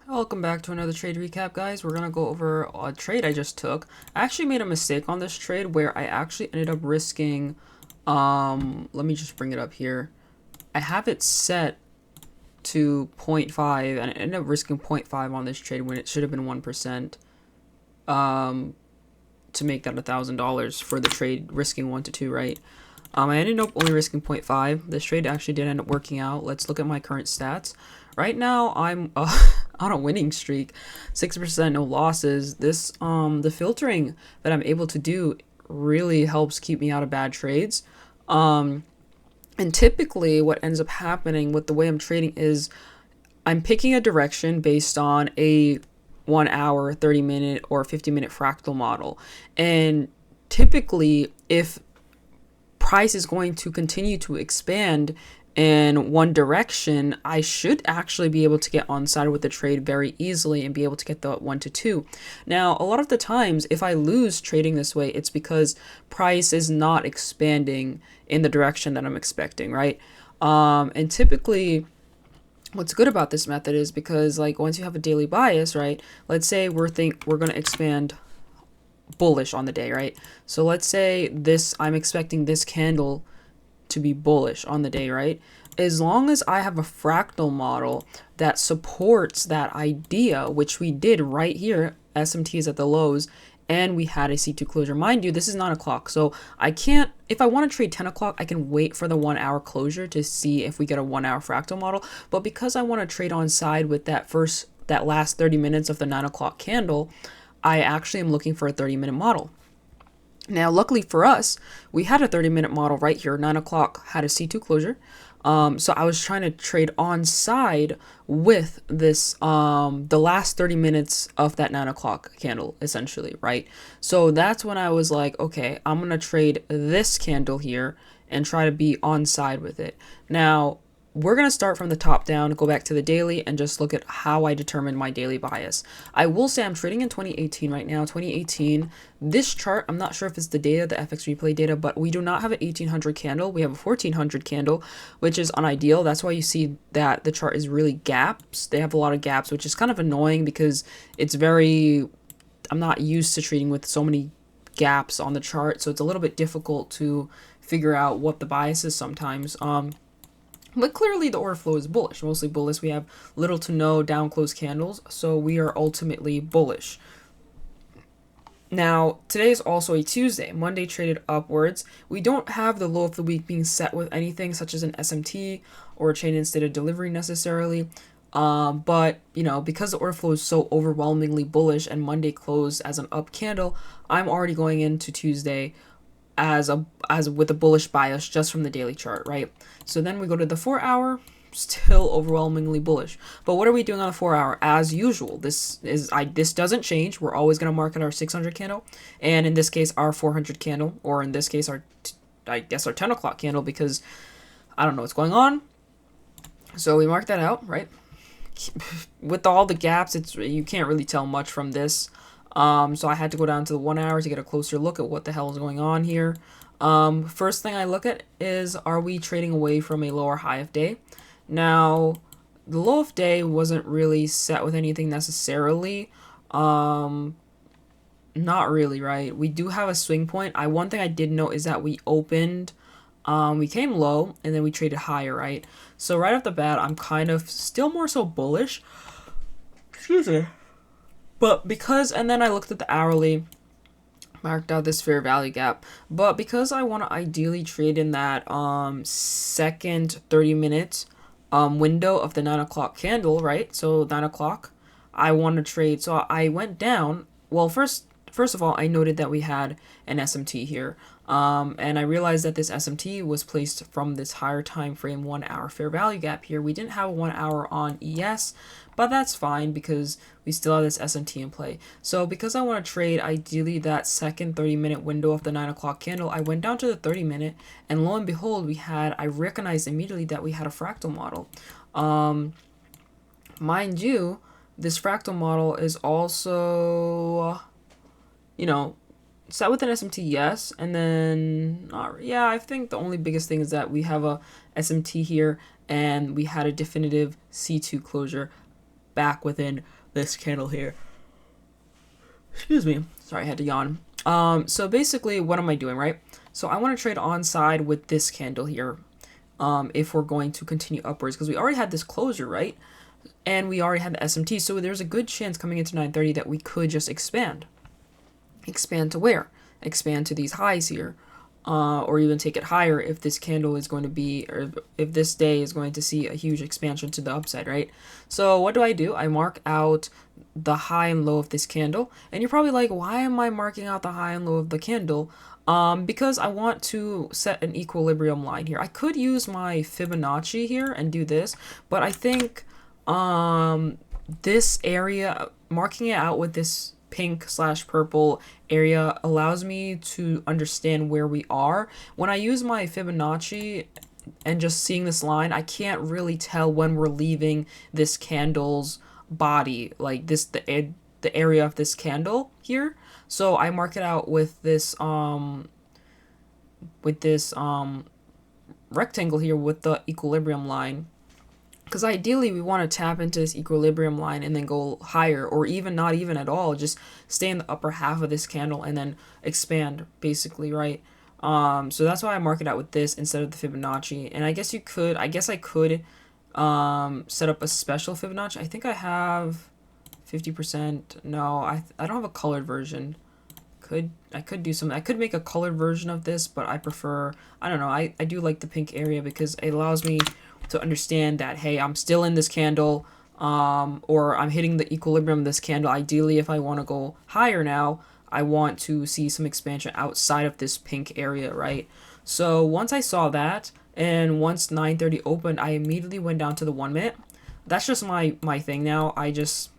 Welcome back to another trade recap, guys. We're gonna go over a trade I just took. I actually made a mistake on this trade where I actually ended up risking, let me just bring it up here. I have it set to 0.5 and I ended up risking 0.5 on this trade when it should have been 1%, to make that $1,000 for the trade, risking 1 to 2, right? I ended up only risking 0.5. This trade actually did end up working out. Let's look at my current stats. Right now, I'm on a winning streak, 6%, no losses. This the filtering that I'm able to do really helps keep me out of bad trades. And typically, what ends up happening with the way I'm trading is I'm picking a direction based on a 1 hour, 30-minute, or 50-minute fractal model, and typically, if price is going to continue to expand in one direction, I should actually be able to get on side with the trade very easily and be able to get the 1 to 2. Now, a lot of the times, if I lose trading this way, it's because price is not expanding in the direction that I'm expecting, right? And typically, what's good about this method is because, like, once you have a daily bias, right? Let's say we're going to expand bullish on the day, right? So let's say I'm expecting this candle to be bullish on the day, right? As long as I have a fractal model that supports that idea, which we did right here, SMT is at the lows, and we had a C2 closure. Mind you, this is 9 o'clock, so I can't, if I want to trade 10 o'clock, I can wait for the 1 hour closure to see if we get a 1 hour fractal model. But because I want to trade on side with that last 30 minutes of the 9 o'clock candle, I actually am looking for a 30-minute model. Now, luckily for us, we had a 30-minute model right here. 9 o'clock had a C2 closure. So I was trying to trade on side with this, the last 30 minutes of that 9 o'clock candle, essentially, right? So that's when I was like, okay, I'm going to trade this candle here and try to be on side with it. Now, we're going to start from the top down, go back to the daily, and just look at how I determine my daily bias. I will say I'm trading in 2018 right now. 2018, this chart, I'm not sure if it's the data, the FX replay data, but we do not have an 1800 candle. We have a 1400 candle, which is unideal. That's why you see that the chart is really gaps. They have a lot of gaps, which is kind of annoying because it's I'm not used to trading with so many gaps on the chart, so it's a little bit difficult to figure out what the bias is sometimes. But clearly the order flow is bullish, mostly bullish. We have little to no down close candles, so we are ultimately bullish. Now, today is also a Tuesday. Monday traded upwards. We don't have the low of the week being set with anything such as an SMT or a chain in state of delivery necessarily. But, because the order flow is so overwhelmingly bullish and Monday closed as an up candle, I'm already going into Tuesday as with a bullish bias just from the daily chart, right? So then we go to the 4 hour, still overwhelmingly bullish. But what are we doing on the 4 hour? As usual, this doesn't change. We're always going to market our 600 candle, and in this case our 400 candle, or in this case our 10 o'clock candle, because I don't know what's going on. So we mark that out, right? With all the gaps, you can't really tell much from this. So I had to go down to the 1 hour to get a closer look at what the hell is going on here. First thing I look at is, are we trading away from a lower high of day? Now, the low of day wasn't really set with anything necessarily. Not really, right? We do have a swing point. One thing I did note is that we opened, we came low and then we traded higher, right? So right off the bat, I'm kind of still more so bullish. Excuse me. But and then I looked at the hourly, marked out this fair value gap. But because I want to ideally trade in that second 30-minute window of the 9 o'clock candle, right? So 9 o'clock, I want to trade. So I went down. Well, first of all, I noted that we had an SMT here. And I realized that this SMT was placed from this higher time frame 1 hour fair value gap here. We didn't have a 1 hour on ES, but that's fine because we still have this SMT in play. So because I want to trade ideally that second 30-minute window of the 9 o'clock candle, I went down to the 30-minute, and lo and behold, I recognized immediately that we had a fractal model. Mind you, this fractal model is also, set with an SMT, yes, and then I think the only biggest thing is that we have a SMT here and we had a definitive C2 closure back within this candle here. Excuse me. Sorry, I had to yawn. So basically, what am I doing, right? So I want to trade on side with this candle here. If we're going to continue upwards, because we already had this closure, right? And we already had the SMT, so there's a good chance coming into 930 that we could just expand. Expand to where? Expand to these highs here. Or even take it higher if this candle is going to be, or if this day is going to see a huge expansion to the upside, right? So what do? I mark out the high and low of this candle. And you're probably like, why am I marking out the high and low of the candle? Because I want to set an equilibrium line here. I could use my Fibonacci here and do this, but I think this area, marking it out with this pink/purple area, allows me to understand where we are. When I use my Fibonacci and just seeing this line, I can't really tell when we're leaving this candle's body, like this, the area of this candle here. So I mark it out with this rectangle here with the equilibrium line. Because ideally, we want to tap into this equilibrium line and then go higher, or even not even at all, just stay in the upper half of this candle and then expand, basically, right? So that's why I mark it out with this instead of the Fibonacci. And I guess I could set up a special Fibonacci. I think I have 50%. No, I don't have a colored version. I could do something. I could make a colored version of this, but I prefer, I don't know, I do like the pink area because it allows me to understand that, hey, I'm still in this candle, or I'm hitting the equilibrium of this candle. Ideally, if I want to go higher now, I want to see some expansion outside of this pink area, right? So once I saw that, and once 930 opened, I immediately went down to the 1 minute. That's just my thing now. I just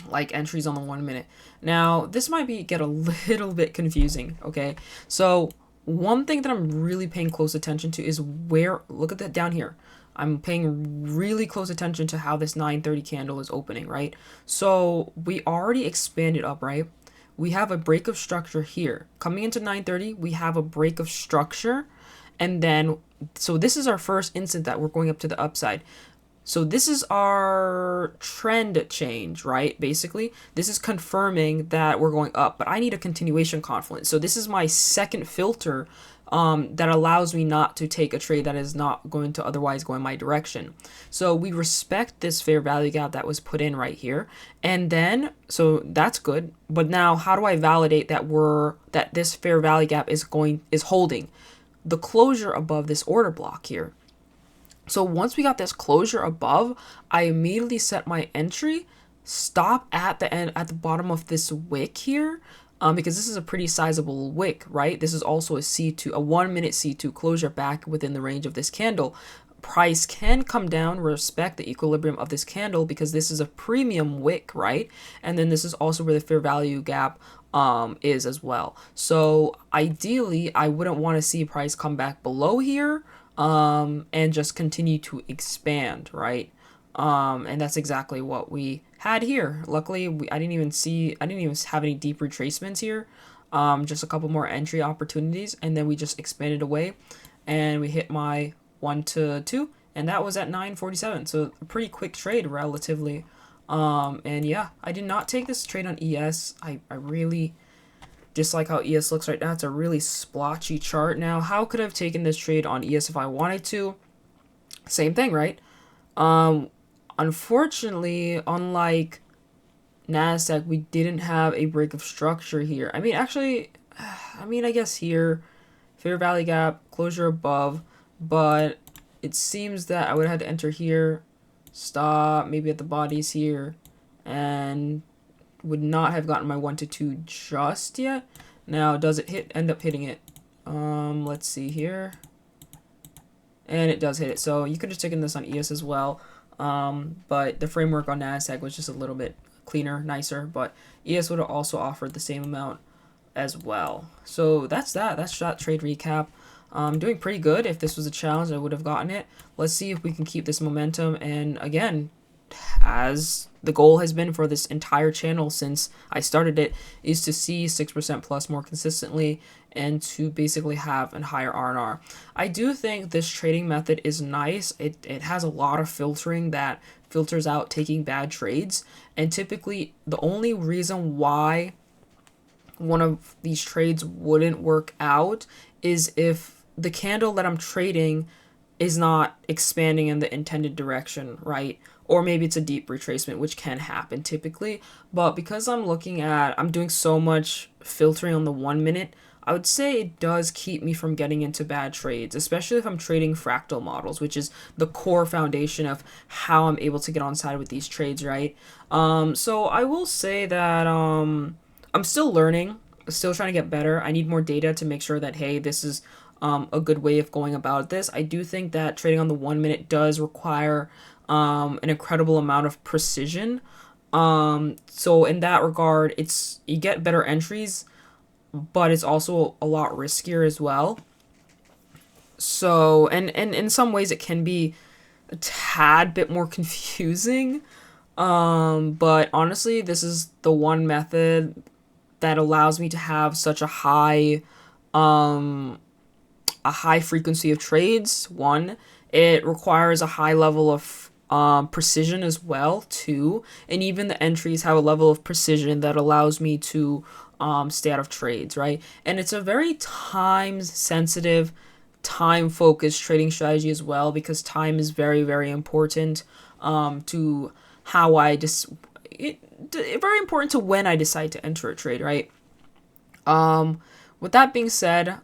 like entries on the 1 minute. Now, this might get a little bit confusing, okay? So one thing that I'm really paying close attention to is look at that down here. I'm paying really close attention to how this 930 candle is opening, right? So we already expanded up, right? We have a break of structure here. Coming into 930, we have a break of structure. And then, so this is our first instant that we're going up to the upside. So this is our trend change, right? Basically, this is confirming that we're going up, but I need a continuation confluence. So this is my second filter that allows me not to take a trade that is not going to otherwise go in my direction. So we respect this fair value gap that was put in right here. And then, so that's good. But now how do I validate that this fair value gap is holding the closure above this order block here? So once we got this closure above, I immediately set my entry, stop at the bottom of this wick here, because this is a pretty sizable wick, right? This is also a C2, a 1 minute C2 closure back within the range of this candle. Price can come down, respect the equilibrium of this candle because this is a premium wick, right? And then this is also where the fair value gap is as well. So ideally, I wouldn't want to see price come back below here, and just continue to expand, right? And that's exactly what we had here. Luckily, I didn't even have any deep retracements here. Just a couple more entry opportunities, and then we just expanded away, and we hit my 1 to 2, and that was at 9:47. So a pretty quick trade, relatively. And yeah, I did not take this trade on ES. I really dislike how ES looks right now. It's a really splotchy chart. Now, how could I have taken this trade on ES if I wanted to? Same thing, right? Unfortunately, unlike NASDAQ, we didn't have a break of structure here. I guess here, fair value gap, closure above, but it seems that I would have had to enter here, stop, maybe at the bodies here, and would not have gotten my 1 to 2 just yet. Now, does it end up hitting it? Let's see here. And it does hit it. So you could have taken this on ES as well. But the framework on NASDAQ was just a little bit cleaner, nicer. But ES would have also offered the same amount as well. So that's that. That's that trade recap. Doing pretty good. If this was a challenge, I would have gotten it. Let's see if we can keep this momentum. And again, as the goal has been for this entire channel since I started it, is to see 6% plus more consistently and to basically have a higher R&R. I do think this trading method is nice. It has a lot of filtering that filters out taking bad trades, and typically the only reason why one of these trades wouldn't work out is if the candle that I'm trading is not expanding in the intended direction, right? Or maybe it's a deep retracement, which can happen typically. But because I'm doing so much filtering on the 1 minute, I would say it does keep me from getting into bad trades, especially if I'm trading fractal models, which is the core foundation of how I'm able to get on side with these trades, right? So I will say that I'm still learning, still trying to get better. I need more data to make sure that, hey, this is a good way of going about this. I do think that trading on the 1 minute does require an incredible amount of precision. So in that regard, you get better entries, but it's also a lot riskier as well. So, and in some ways it can be a tad bit more confusing. But honestly, this is the one method that allows me to have such a high frequency of trades. One, it requires a high level of precision as well too, and even the entries have a level of precision that allows me to stay out of trades, right? And it's a very time sensitive, time focused trading strategy as well, because time is very, very important to how I just very important to when I decide to enter a trade, right? With that being said,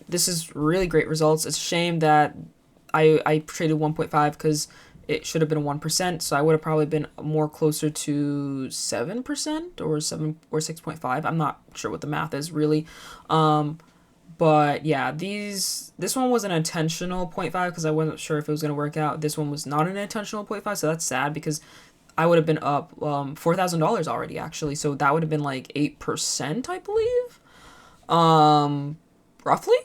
this is really great results. It's a shame that I traded 1.5 because it should have been 1%, so I would have probably been more closer to 7% or 6.5. I'm not sure what the math is really. But yeah, this one was an intentional 0.5 because I wasn't sure if it was going to work out. This one was not an intentional 0.5, so that's sad because I would have been up $4,000 already, actually. So that would have been like 8%, I believe, roughly.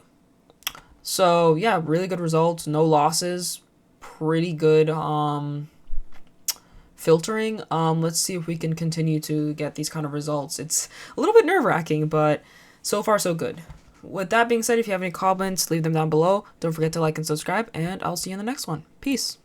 So yeah, really good results, no losses, pretty good filtering. Let's see if we can continue to get these kind of results. It's a little bit nerve-wracking, but so far so good. With that being said, if you have any comments, leave them down below. Don't forget to like and subscribe, and I'll see you in the next one. Peace.